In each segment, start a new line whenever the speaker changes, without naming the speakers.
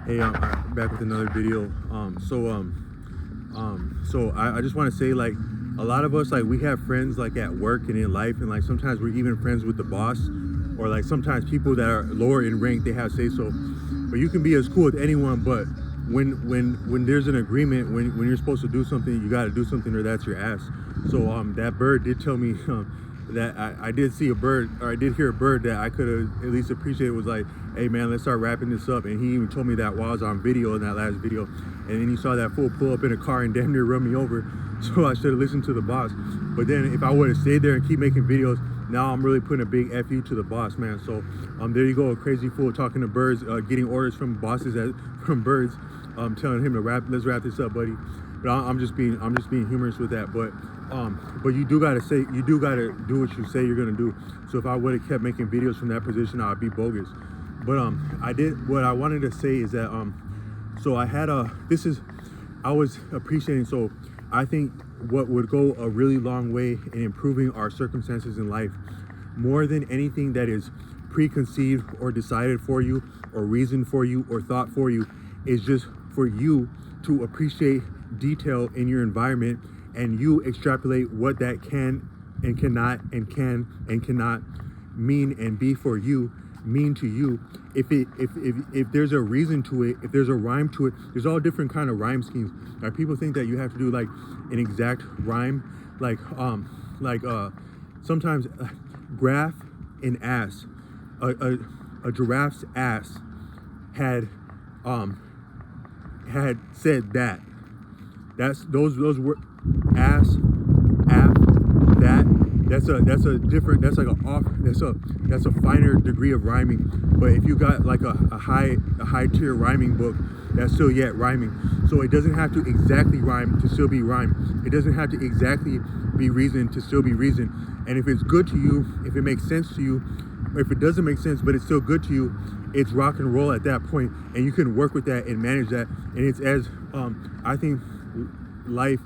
Hey, I'm back with another video. So I just want to say, like, a lot of us, like, we have friends like at work and in life, and like sometimes we're even friends with the boss, or like sometimes people that are lower in rank, they have say so. But you can be as cool with anyone, but when there's an agreement, when you're supposed to do something, you got to do something, or that's your ass. So that bird did tell me that I did see a bird, or I did hear a bird that I could have at least appreciated. Was like, hey man, let's start wrapping this up. And he even told me that while I was on video in that last video. And then he saw that fool pull up in a car and damn near run me over. So I should have listened to the boss. But then if I would have stayed there and keep making videos, now I'm really putting a big FU to the boss, man. So there you go, a crazy fool talking to birds, getting orders from bosses from birds, telling him to let's wrap this up, buddy. But I'm just being humorous with that. But you do gotta do what you say you're gonna do. So if I would have kept making videos from that position, I'd be bogus. But what I wanted to say is that so I was appreciating. So I think what would go a really long way in improving our circumstances in life, more than anything that is preconceived or decided for you or reasoned for you or thought for you, is just for you to appreciate detail in your environment, and you extrapolate what that can and cannot and can and cannot mean and be for you, mean to you. If there's a reason to it, if there's a rhyme to it, there's all different kind of rhyme schemes. Like, people think that you have to do like an exact rhyme, like sometimes graph and ass, a giraffe's ass had said that. Those were ass, app, that. That's a finer degree of rhyming. But if you got like a high tier rhyming book, that's still yet rhyming. So it doesn't have to exactly rhyme to still be rhyme. It doesn't have to exactly be reason to still be reason. And if it's good to you, if it makes sense to you, or if it doesn't make sense but it's still good to you, it's rock and roll at that point, and you can work with that and manage that. And it's as I think life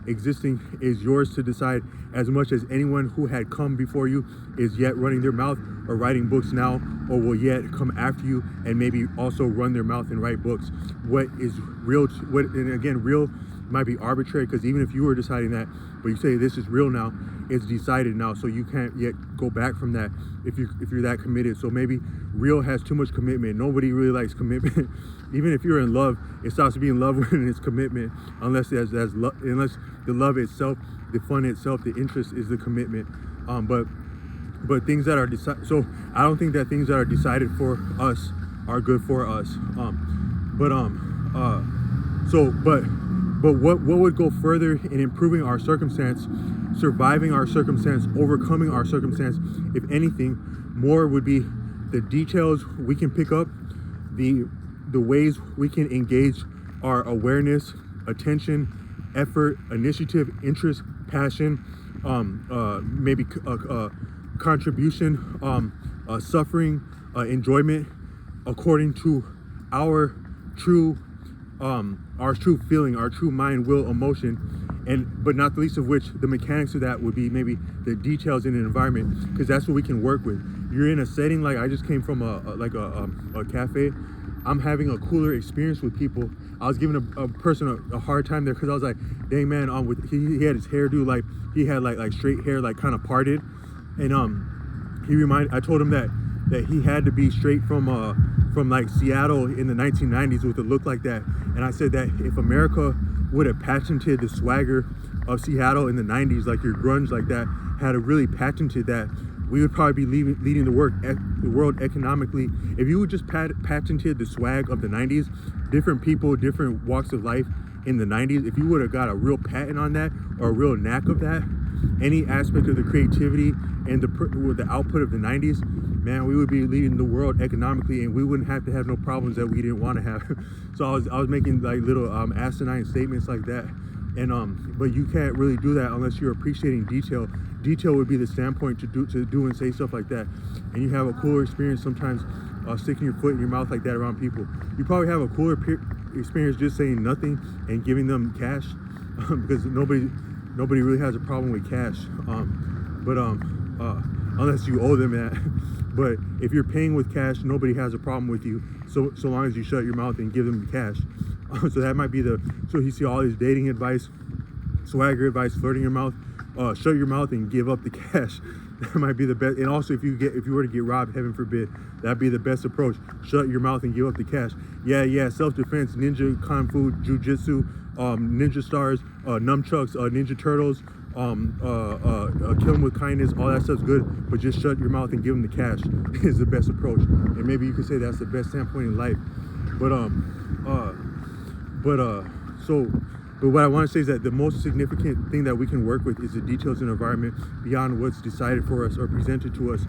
existing is yours to decide, as much as anyone who had come before you is yet running their mouth or writing books now, or will yet come after you and maybe also run their mouth and write books. What is real, and again, real might be arbitrary, because even if you were deciding that, but you say this is real now, it's decided now, so you can't yet go back from that if you're that committed. So maybe real has too much commitment. Nobody really likes commitment. Even if you're in love, it stops being love when it's commitment, unless unless the love itself, the fun itself, the interest is the commitment. But things that are decided, so I don't think that things that are decided for us are good for us. But what would go further in improving our circumstance, surviving our circumstance, overcoming our circumstance, if anything, more would be the details we can pick up, the ways we can engage our awareness, attention, effort, initiative, interest, passion, maybe contribution, suffering, enjoyment, according to our true feeling, our true mind, will, emotion, but not the least of which, the mechanics of that would be maybe the details in an environment, because that's what we can work with. You're in a setting, like I just came from a cafe. I'm having a cooler experience with people. I was giving a person a hard time there, because I was like, dang man, he had his hairdo, like he had like straight hair, like kind of parted, and I told him that he had to be straight from like Seattle in the 1990s with a look like that. And I said that if America would have patented the swagger of Seattle in the 90s, like your grunge like that, had really patented that, we would probably be leading the world economically. If you would just patented the swag of the 90s, different people, different walks of life in the 90s, if you would have got a real patent on that, or a real knack of that, any aspect of the creativity and the output of the 90s, man, we would be leading the world economically, and we wouldn't have to have no problems that we didn't want to have. So I was making like little asinine statements like that, and but you can't really do that unless you're appreciating detail. Detail would be the standpoint to do and say stuff like that, and you have a cooler experience sometimes sticking your foot in your mouth like that around people. You probably have a cooler experience just saying nothing and giving them cash, because nobody really has a problem with cash, unless you owe them that. But if you're paying with cash, nobody has a problem with you, so long as you shut your mouth and give them the cash. So that might be so you see all this dating advice, swagger advice, flirting your mouth, shut your mouth and give up the cash. That might be the best. And also, if you were to get robbed, heaven forbid, that'd be the best approach. Shut your mouth and give up the cash. Yeah, self-defense, ninja, kung fu, jujitsu, ninja stars, nunchucks, ninja turtles, kill them with kindness, all that stuff's good, but just shut your mouth and give them the cash is the best approach. And maybe you could say that's the best standpoint in life. But what I want to say is that the most significant thing that we can work with is the details in the environment beyond what's decided for us or presented to us.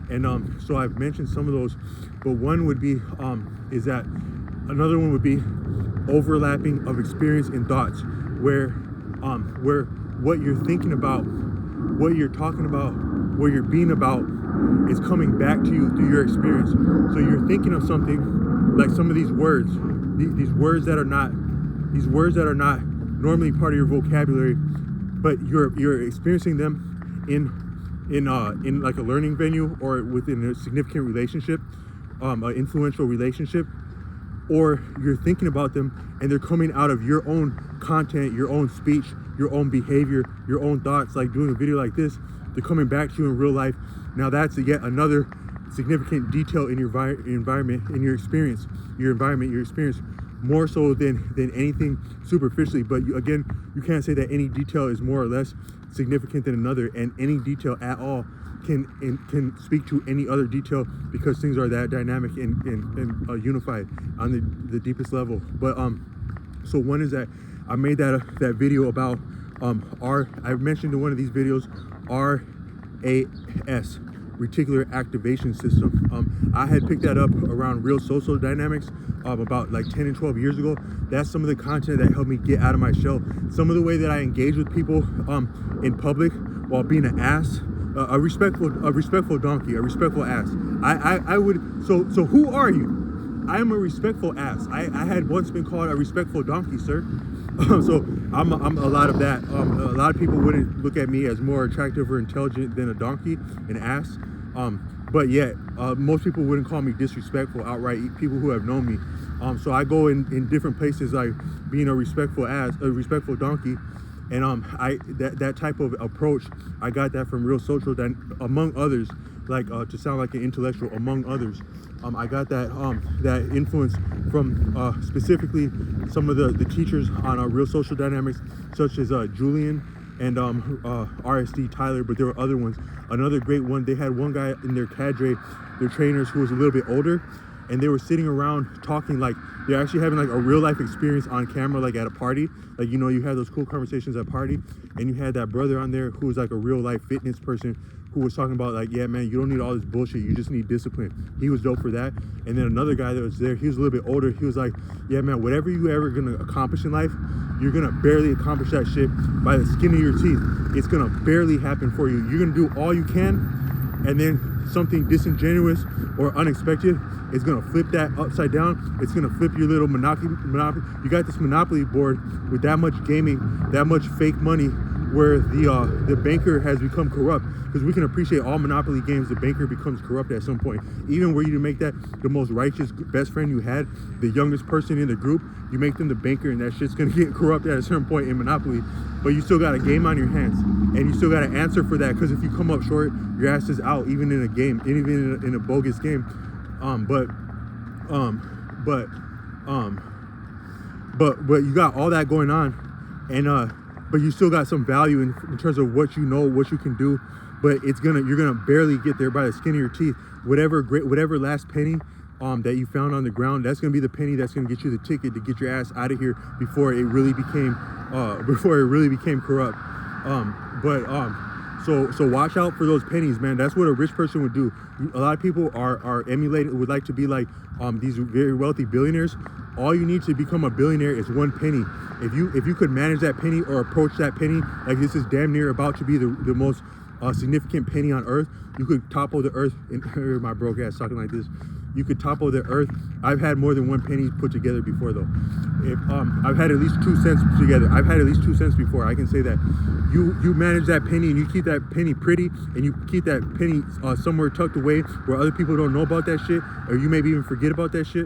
And so I've mentioned some of those, but one would be is that another one would be overlapping of experience and thoughts, where what you're thinking about, what you're talking about, what you're being about is coming back to you through your experience. So you're thinking of something like some of these words that are not normally part of your vocabulary, but you're experiencing them in like a learning venue or within a significant relationship, an influential relationship, or you're thinking about them and they're coming out of your own content, your own speech, your own behavior, your own thoughts, like doing a video like this. They're coming back to you in real life. Now that's yet another significant detail in your environment, in your experience, your environment, your experience, more so than anything superficially. But again, you can't say that any detail is more or less significant than another, and any detail at all can speak to any other detail, because things are that dynamic and unified on the deepest level. But so one is that I made that video about I mentioned in one of these videos RAS, reticular activation system. I had picked that up around Real Social Dynamics about like 10 and 12 years ago. That's some of the content that helped me get out of my shell. Some of the way that I engage with people in public while being an ass, a respectful donkey, a respectful ass. I would, so who are you? I am a respectful ass. I had once been called a respectful donkey, sir. So I'm a lot of that. A lot of people wouldn't look at me as more attractive or intelligent than a donkey, an ass. But yet, most people wouldn't call me disrespectful outright, people who have known me. So I go in different places, like being a respectful ass, a respectful donkey. And that type of approach, I got that from Real Social, among others, like to sound like an intellectual, among others. I got that influence from specifically some of the teachers on Real Social Dynamics, such as Julian and RSD Tyler, but there were other ones. Another great one, they had one guy in their cadre, their trainers, who was a little bit older, and they were sitting around talking like they're actually having like a real life experience on camera, like at a party. Like, you know, you had those cool conversations at a party, and you had that brother on there who was like a real life fitness person who was talking about like, yeah, man, you don't need all this bullshit. You just need discipline. He was dope for that. And then another guy that was there, he was a little bit older. He was like, yeah, man, whatever you ever gonna accomplish in life, you're gonna barely accomplish that shit by the skin of your teeth. It's gonna barely happen for you. You're gonna do all you can, and then something disingenuous or unexpected is gonna flip that upside down. It's gonna flip your little monopoly. You got this monopoly board with that much gaming, that much fake money, where the banker has become corrupt. Because we can appreciate all monopoly games, the banker becomes corrupt at some point. Even were you to make that the most righteous best friend you had, the youngest person in the group, you make them the banker, and that shit's gonna get corrupt at a certain point in Monopoly. But you still got a game on your hands, and you still got to answer for that. Because if you come up short, your ass is out, even in a game, even in a bogus game. But you got all that going on, and but you still got some value in terms of what you know, what you can do. But you're gonna barely get there by the skin of your teeth. Whatever last penny that you found on the ground, that's gonna be the penny that's gonna get you the ticket to get your ass out of here before it really became corrupt. So watch out for those pennies, man. That's what a rich person would do. A lot of people are emulating, would like to be like these very wealthy billionaires. All you need to become a billionaire is one penny. If you could manage that penny or approach that penny like this is damn near about to be the most significant penny on earth, you could topple the earth. And my broke ass talking like this. you could topple the earth. I've had more than 1 penny put together before though. If I've had at least 2 cents together. I've had at least 2 cents before. I can say that you manage that penny and you keep that penny pretty and you keep that penny somewhere tucked away where other people don't know about that shit, or you maybe even forget about that shit.